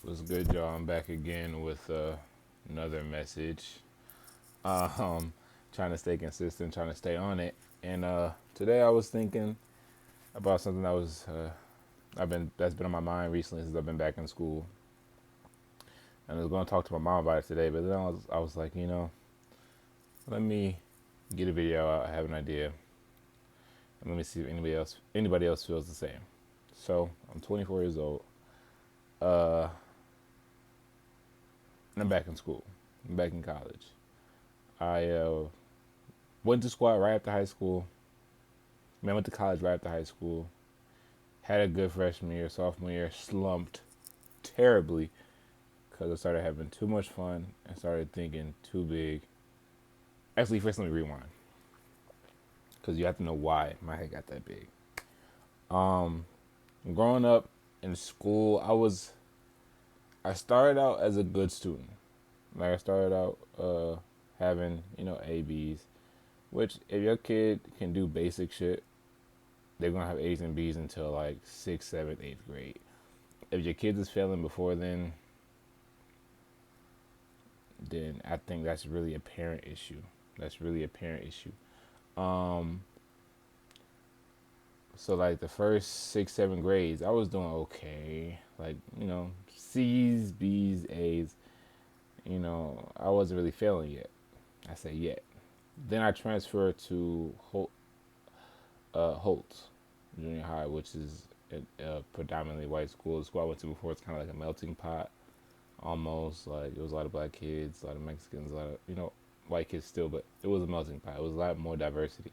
What's good, y'all? I'm back again with another message. Um, Trying to stay consistent, trying to stay on it. And today I was thinking about something that's been on my mind recently since I've been back in school. And I was going to talk to my mom about it today, but then I was like, let me get a video out. I have an idea, and let me see if anybody else feels the same. So I'm 24 years old. Uh, and I'm back in school. I'm back in college. I went to school right after high school. I went to college right after high school. Had a good freshman year, sophomore year, slumped terribly because I started having too much fun and started thinking too big. Actually, first let me rewind because you have to know why my head got that big. Um, Growing up in school, I started out as a good student. Like I started out having ABs, which if your kid can do basic shit, they're gonna have A's and B's until like sixth, seventh, eighth grade. If your kids is failing before then I think that's really a parent issue. That's really a parent issue. Um, so like the first six, seven grades, I was doing okay. Like C's, B's, A's. I wasn't really failing yet. I say yet. Then I transferred to Holtz Junior High, which is a predominantly white school. The school I went to before, it's kind of like a melting pot almost. Like it was a lot of black kids, a lot of Mexicans, a lot of white kids still, but it was a melting pot. It was a lot more diversity.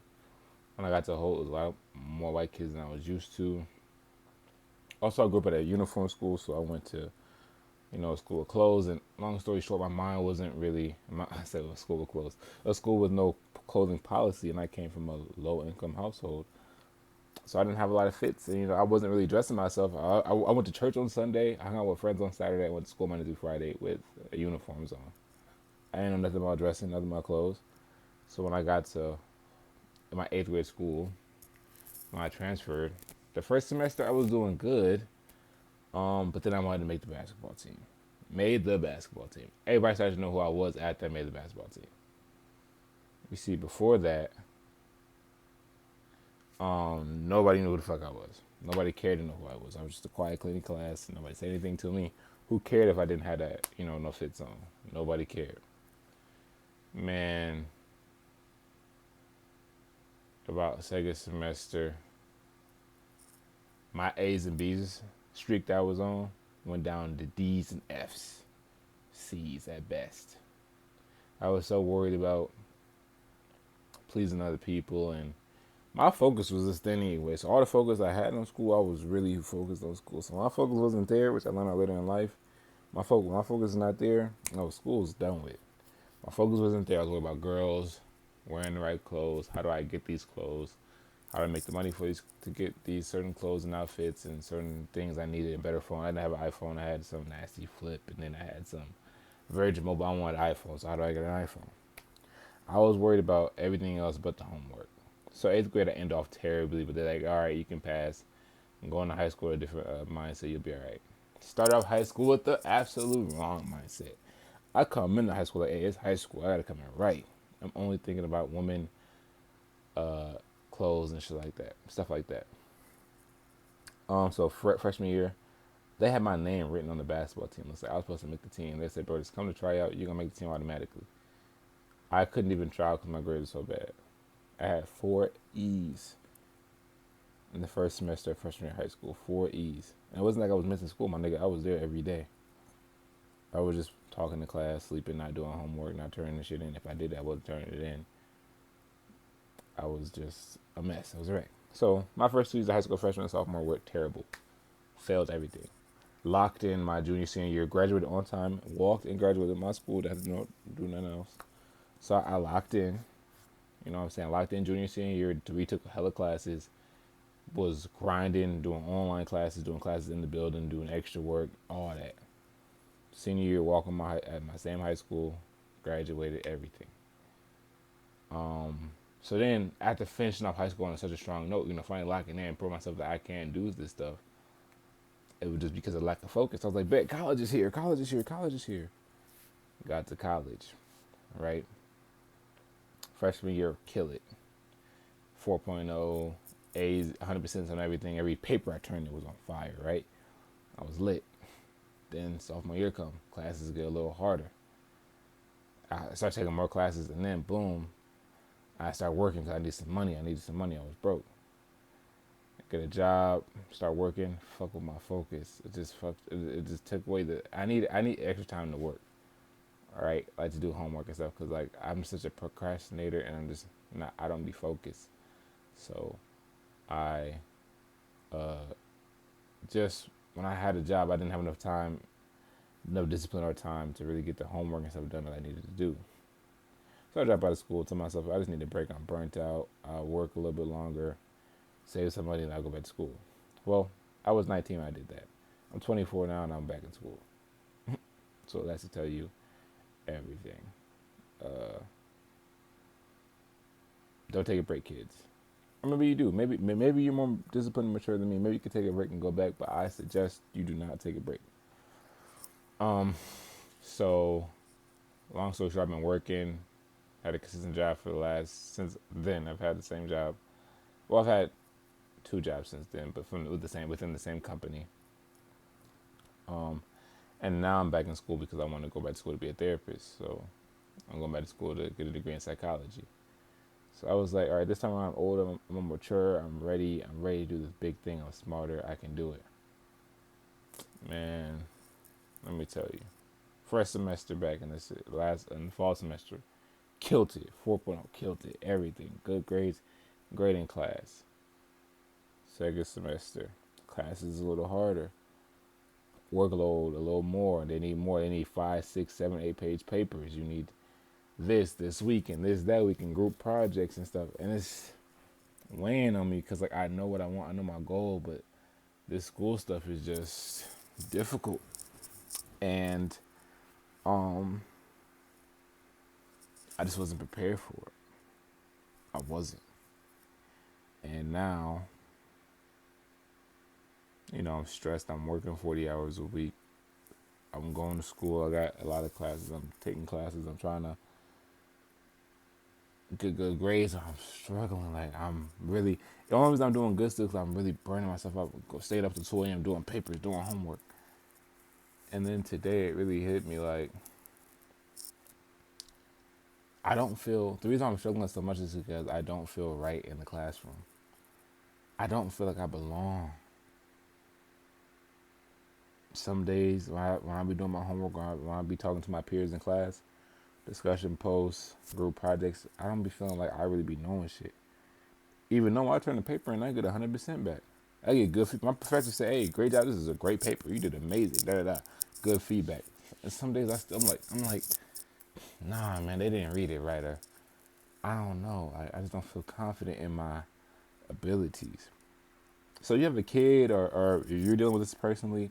When I got to Holt, it was a lot more white kids than I was used to. Also, I grew up at a uniform school, so I went to a school of clothes. And long story short, my mind wasn't really. I said a school of clothes, a school with no clothing policy, and I came from a low income household. So I didn't have a lot of fits, and I wasn't really dressing myself. I went to church on Sunday. I hung out with friends on Saturday. I went to school Monday through Friday with uniforms on. I didn't know nothing about dressing, nothing about clothes. So when I got to my eighth grade school, when I transferred, the first semester I was doing good, but then I wanted to make the basketball team. Made the basketball team. Everybody started to know who I was after I made the basketball team. You see, before that, nobody knew who the fuck I was. Nobody cared to know who I was. I was just a quiet, clean class. Nobody said anything to me. Who cared if I didn't have that, no fits on? Nobody cared. Man, about second semester, my A's and B's streak that I was on went down to D's and F's, C's at best. I was so worried about pleasing other people, and my focus was just thin anyway. So all the focus I had on school, I was really focused on school. So my focus wasn't there, which I learned out later in life. My focus is not there. No, school's done with. My focus wasn't there. I was worried about girls, wearing the right clothes. How do I get these clothes? How do I make the money for these to get these certain clothes and outfits and certain things I needed? A better phone. I didn't have an iPhone. I had some nasty flip, and then I had some Virgin Mobile. I wanted an iPhone. So how do I get an iPhone? I was worried about everything else but the homework. So eighth grade I end off terribly, but they're like, all right, you can pass. And going to high school with a different mindset, you'll be all right. Start off high school with the absolute wrong mindset. I come into high school like, hey, it's high school. I gotta come in right. I'm only thinking about women, clothes and shit like that, stuff like that. So freshman year, they had my name written on the basketball team. It's like I was supposed to make the team. They said, bro, just come to try out. You're gonna make the team automatically. I couldn't even try because my grade was so bad. I had 4 E's in the first semester of freshman year of high school. 4 E's. And it wasn't like I was missing school, my nigga. I was there every day. I was just talking to class, sleeping, not doing homework, not turning the shit in. If I did that, I wasn't turning it in. I was just a mess. I was a wreck. So my first 2 years of high school, freshman and sophomore, were terrible. Failed everything. Locked in my junior, senior year. Graduated on time. Walked and graduated my school. That had to do nothing else. So I locked in. You know what I'm saying? Locked in junior, senior year. We took hella classes. Was grinding, doing online classes, doing classes in the building, doing extra work, all that. Senior year, walking at my same high school, graduated, everything. So then, after finishing off high school on such a strong note, finally locking in, prove myself that I can do this stuff. it was just because of lack of focus. I was like, bet, college is here, college is here, college is here. Got to college, right? Freshman year, kill it. 4.0, A's, 100% on everything. Every paper I turned, it was on fire, right? I was lit. Then sophomore year come, classes get a little harder. I started taking more classes, and then boom, I started working because I needed some money. I was broke. Get a job, start working. Fuck with my focus. It just took away I need extra time to work. All right, I like to do homework and stuff because like I'm such a procrastinator and I'm just not. I don't be focused. So I just when I had a job, I didn't have enough time, no discipline or time to really get the homework and stuff done that I needed to do. So I dropped out of school. Told myself I just need a break. I'm burnt out. I'll work a little bit longer, save some money, and I'll go back to school. Well, I was 19 when I did that. I'm 24 now, and I'm back in school. So that's to tell you everything. Don't take a break, kids. Or maybe you do. Maybe you're more disciplined and mature than me. Maybe you could take a break and go back, but I suggest you do not take a break. So long story short, I've been working, had a consistent job since then. I've had the same job. Well, I've had 2 jobs since then, but within the same company. And now I'm back in school because I want to go back to school to be a therapist. So I'm going back to school to get a degree in psychology. So I was like, all right, this time around I'm older, I'm mature, I'm ready to do this big thing. I'm smarter, I can do it. Man, let me tell you. First semester back in the fall semester, killed it. 4.0, killed it. Everything. Good grades, great in class. Second semester, class is a little harder. Workload a little more. They need more. They need 5, 6, 7, 8 page papers. You need this week and that week and group projects and stuff. And it's weighing on me because like I know what I want. I know my goal, but this school stuff is just difficult. And I just wasn't prepared for it. I wasn't. And now, I'm stressed. I'm working 40 hours a week. I'm going to school. I got a lot of classes. I'm taking classes. I'm trying to get good grades. I'm struggling. Like, I'm really, the only reason I'm doing good stuff is I'm really burning myself up. Staying up to 2 a.m. doing papers, doing homework. And then today it really hit me like, the reason I'm struggling so much is because I don't feel right in the classroom. I don't feel like I belong. Some days when I be doing my homework, when I be talking to my peers in class, discussion posts, group projects, I don't be feeling like I really be knowing shit. Even though I turn the paper and I get 100% back. I get good feedback. My professor say, hey, great job, this is a great paper. You did amazing, da-da-da. Good feedback. And some days I'm like, nah, man, they didn't read it right. Or I don't know. I just don't feel confident in my abilities. So you have a kid or if you're dealing with this personally,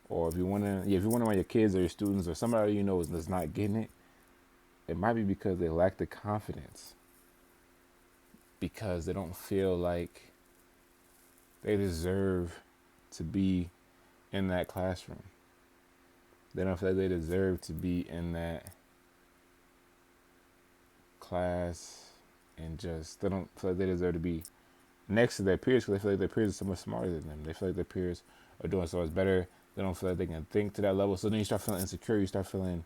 or if you're wondering why your kids or your students or somebody you know is not getting it, it might be because they lack the confidence. Because they don't feel like they deserve to be in that classroom. They don't feel like they deserve to be in that class and they don't feel like they deserve to be next to their peers because they feel like their peers are so much smarter than them. They feel like their peers are doing so much better. They don't feel like they can think to that level. So then you start feeling insecure. You start feeling,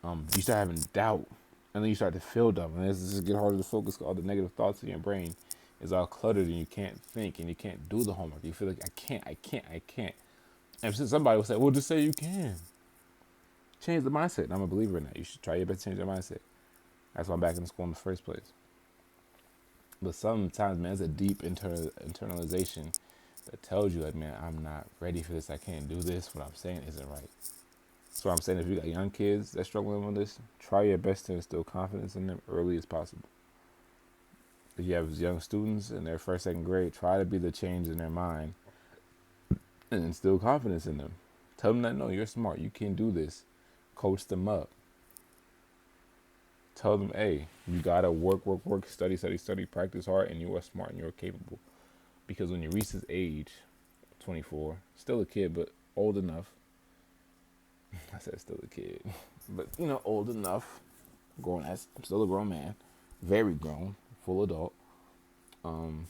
you start having doubt. And then you start to feel dumb. And it's just get harder to focus because all the negative thoughts in your brain is all cluttered and you can't think and you can't do the homework. You feel like, I can't. And somebody will say, well, just say you can. Change the mindset. And I'm a believer in that. You should try your best to change your mindset. That's why I'm back in school in the first place. But sometimes, man, it's a deep internalization that tells you, like, man, I'm not ready for this. I can't do this. What I'm saying isn't right. So I'm saying if you got young kids that's struggling with this, try your best to instill confidence in them early as possible. If you have young students in their first, second grade, try to be the change in their mind and instill confidence in them. Tell them that, no, you're smart. You can do this. Coach them up. Tell them, hey, you got to work, study, practice hard, and you are smart and you're capable. Because when you reach this age, 24. Still a kid, but old enough. I said still a kid, but old enough. Grown as I'm still a grown man, very grown, full adult. Um,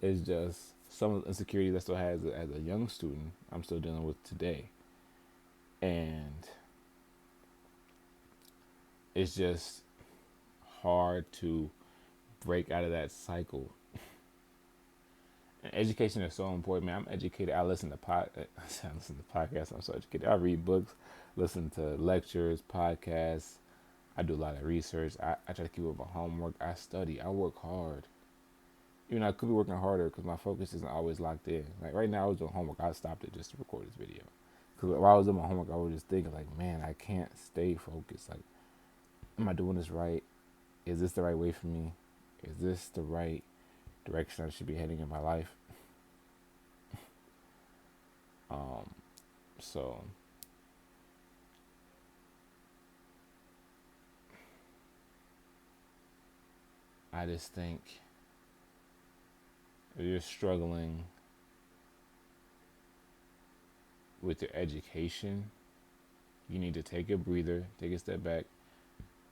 it's just some of the insecurities I still had as a young student. I'm still dealing with today, and it's just hard to break out of that cycle. And education is so important, man. I'm educated. I listen to podcasts. I'm so educated. I read books, listen to lectures, podcasts. I do a lot of research. I try to keep up with my homework. I study. I work hard. Even I could be working harder because my focus isn't always locked in. Like right now, I was doing homework. I stopped it just to record this video. Because while I was doing my homework, I was just thinking, like, man, I can't stay focused. Like, am I doing this right? Is this the right way for me? Is this the right direction I should be heading in my life? So I just think if you're struggling with your education, you need to take a breather, take a step back,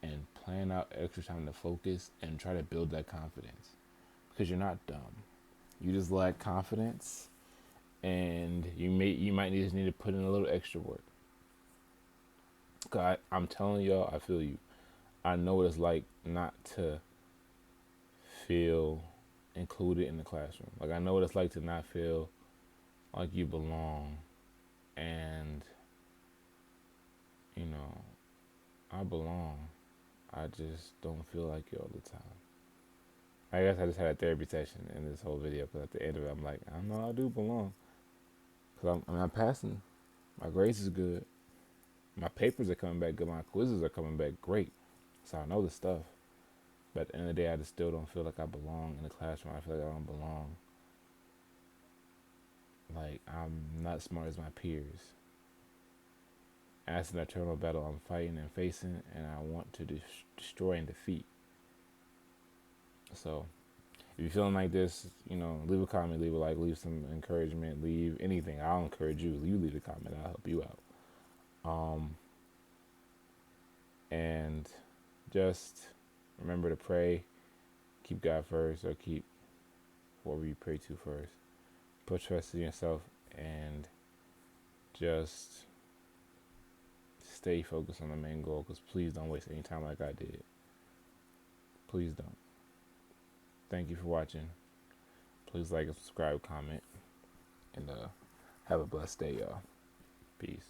and plan out extra time to focus and try to build that confidence. Because you're not dumb. You just lack confidence, and you might just need to put in a little extra work. Cause I'm telling y'all, I feel you. I know what it's like not to feel included in the classroom. Like I know what it's like to not feel like you belong, and I belong. I just don't feel like it all the time. I guess I just had a therapy session in this whole video because at the end of it, I'm like, I know I do belong. Because I'm passing. My grades is good. My papers are coming back good. My quizzes are coming back great. So I know the stuff. But at the end of the day, I just still don't feel like I belong in the classroom. I feel like I don't belong. Like, I'm not smart as my peers. And that's an eternal battle I'm fighting and facing, and I want to destroy and defeat. So, if you're feeling like this, leave a comment, leave a like, leave some encouragement, leave anything. I'll encourage you. You leave a comment. I'll help you out. And just remember to pray. Keep God first, or keep whoever you pray to first. Put trust in yourself, and just stay focused on the main goal. Because please don't waste any time like I did. Please don't. Thank you for watching. Please like and subscribe, comment, and have a blessed day, y'all. Peace.